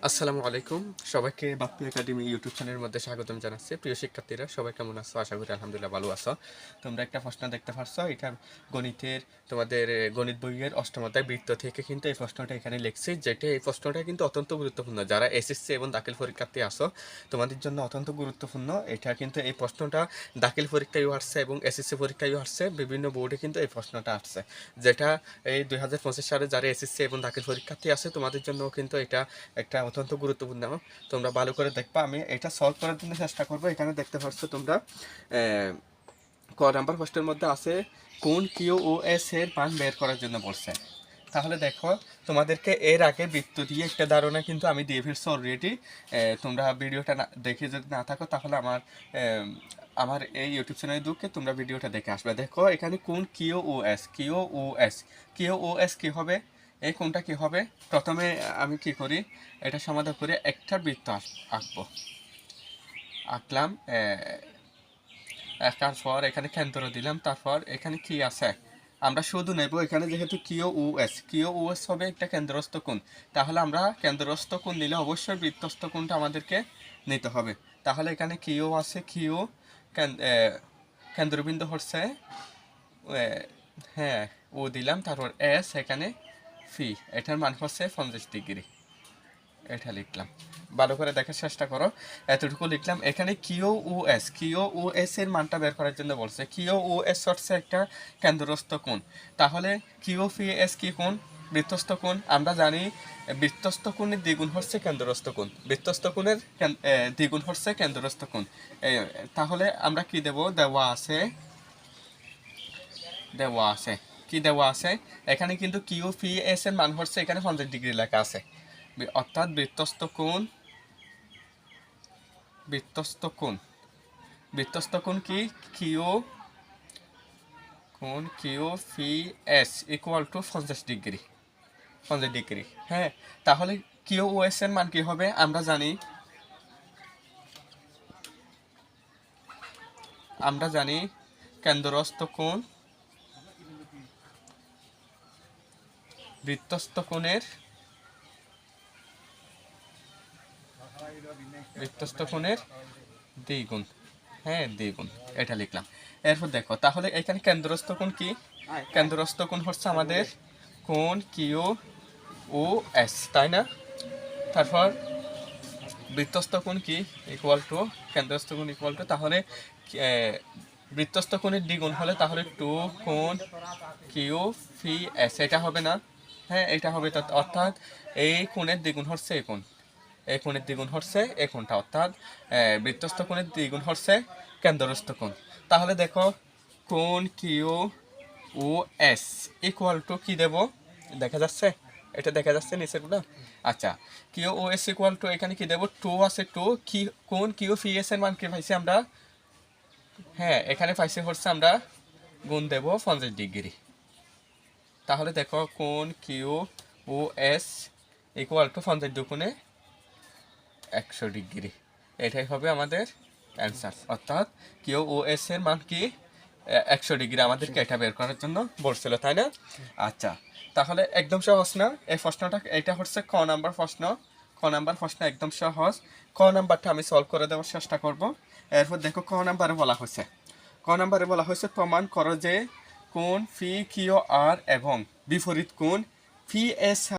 আসসালামু আলাইকুম। সবাইকে বাপ্পি একাডেমি ইউটিউব চ্যানেলের মধ্যে স্বাগতম জানাচ্ছি। প্রিয় শিক্ষার্থীরা সবাই কেমন আছো? আশা করি আলহামদুলিল্লাহ ভালো আছো। তোমরা একটা প্রশ্ন দেখতে পারছো, এটা গণিতের তোমাদের গণিত বইয়ের অষ্টম অধ্যায় বৃত্ত থেকে কিন্তু এই প্রশ্নটা এখানে লিখছি, যেটা এই প্রশ্নটা কিন্তু অত্যন্ত গুরুত্বপূর্ণ। যারা এসএসসি এবং দাখিল পরীক্ষার্থী আসো তোমাদের জন্য অত্যন্ত গুরুত্বপূর্ণ। এটা কিন্তু এই প্রশ্নটা দাখিল পরীক্ষায়ও আসছে এবং এসএসসি পরীক্ষায়ও আসছে, বিভিন্ন বোর্ডে কিন্তু এই প্রশ্নটা আসছে, যেটা এই 2025 সালে যারা এসএসসি এবং দাখিল পরীক্ষার্থী আছে তোমাদের জন্য কিন্তু এটা একটা অত্যন্ত গুরুত্বপূর্ণ। তোমরা ভালো করে দেখবা, আমি এটা সলভ করার জন্য চেষ্টা করবো। এখানে দেখতে পাচ্ছ তোমরা ক নাম্বার প্রশ্নের মধ্যে আছে কোন কিউ ও এস এর মান বের করার জন্য বলছে। তাহলে দেখো, তোমাদেরকে এর আগে বৃত্ত দিয়ে একটা ধারণা কিন্তু আমি দিয়ে ফেলছি অলরেডি। তোমরা ভিডিওটা দেখে যদি না থাকো তাহলে আমার এই ইউটিউব চ্যানেলে ঢুকে তোমরা ভিডিওটা দেখে আসবে। দেখো এখানে কোন Q O S, Q O S, Q O S কি হবে, এই কোনটা কি হবে। প্রথমে আমি কি করি, এটা সমাধান করে একটা বৃত্ত আঁকবো। আঁকলাম, আঁকার পর এখানে কেন্দ্র দিলাম। তারপর এখানে কি আছে আমরা শুধু নেব, এখানে যেহেতু Q O S, Q O S হবে একটা কেন্দ্রস্থ কোণ। তাহলে আমরা কেন্দ্রস্থ কোণ নিলে অবশ্যই বৃত্তস্থ কোণটা আমাদেরকে নিতে হবে। তাহলে এখানে কিউ আছে, কিউ কেন্দ্রবিন্দু হচ্ছে হ্যাঁ ও দিলাম। তারপর এস এখানে ফি, এটার মান হচ্ছে 50 ডিগ্রি। এটা লিখলাম, ভালো করে দেখার চেষ্টা করো। এতটুকু লিখলাম। এখানে Q O S, Q O S এর মানটা বের করার জন্য বলছে। কিউ ও এস হচ্ছে একটা কেন্দ্রস্থ কোণ। তাহলে কিউ ফি এস কি কোণ? বৃত্তস্থ কোণ। আমরা জানি বৃত্তস্থ কোণের দ্বিগুণ হচ্ছে কেন্দ্রস্থ কোণ, বৃত্তস্থ কোণের দ্বিগুণ হচ্ছে কেন্দ্রস্থ কোণ। তাহলে আমরা কি দেব, দেওয়া আছে কি দেওয়া আছে এখানে কিন্তু কিউ ফি এস এর মান হচ্ছে এখানে 50 ডিগ্রি লেখা আছে। অর্থাৎ বৃত্তস্থ কোণ কি, Q phi S equal to 50 degree. হ্যাঁ, তাহলে কিউ ও এস এর মান কি হবে আমরা জানি কেন্দ্রস্থ কোণ বৃত্তস্থ কোণের দ্বিগুণ। হ্যাঁ, দ্বিগুণ, এটা লিখলাম। এরপর দেখো, তাহলে এখানে কেন্দ্রস্থ কোণ কি? কেন্দ্রস্থ কোণ হচ্ছে আমাদের কোণ কিউ ও এস, তাই না? তারপর বৃত্তস্থ কোণ কি, ইকুয়াল টু কেন্দ্রস্থ কোণ ইকুয়াল টু, তাহলে বৃত্তস্থ কোণের দ্বিগুণ হলে তাহলে টু কোণ কিউ ফি এস, এটা হবে না? হ্যাঁ, এটা হবে। অর্থাৎ এই কোণের দ্বিগুণ হচ্ছে এই কোণ, এই কোণের দ্বিগুণ হচ্ছে এই কোণটা, অর্থাৎ বৃত্তস্থ কোণের দ্বিগুণ হচ্ছে কেন্দ্রস্থ কোণ। তাহলে দেখো, কোণ Q O S equal to কি দেব, দেখা যাচ্ছে? এটা দেখা যাচ্ছে নিচেরগুলো? আচ্ছা, Q O S equal to এখানে কি দেব, টু আছে, টু কি কোণ কিউ ফি এস এর মান কি পাইছি আমরা? হ্যাঁ, এখানে পাইছি হচ্ছে আমরা গুণ দেব 50 ডিগ্রি। তাহলে দেখো, কোণ Q O S equal to 50 দুগুণে 100 ডিগ্রি। এটাই হবে আমাদের অ্যান্সার। অর্থাৎ কিউ ও এস এর মান কি, 100 ডিগ্রি আমাদেরকে এটা বের করার জন্য বলছিল, তাই না? আচ্ছা, তাহলে একদম সহজ না এই প্রশ্নটা? এটা হচ্ছে ক নাম্বার প্রশ্ন। একদম সহজ। ক নাম্বারটা আমি সলভ করে দেওয়ার চেষ্টা করব। এরপর দেখো, ক নাম্বারে বলা হয়েছে প্রমাণ করো যে কোণ ফি কিউ আর এবং বিপরীত কোণ ফি এস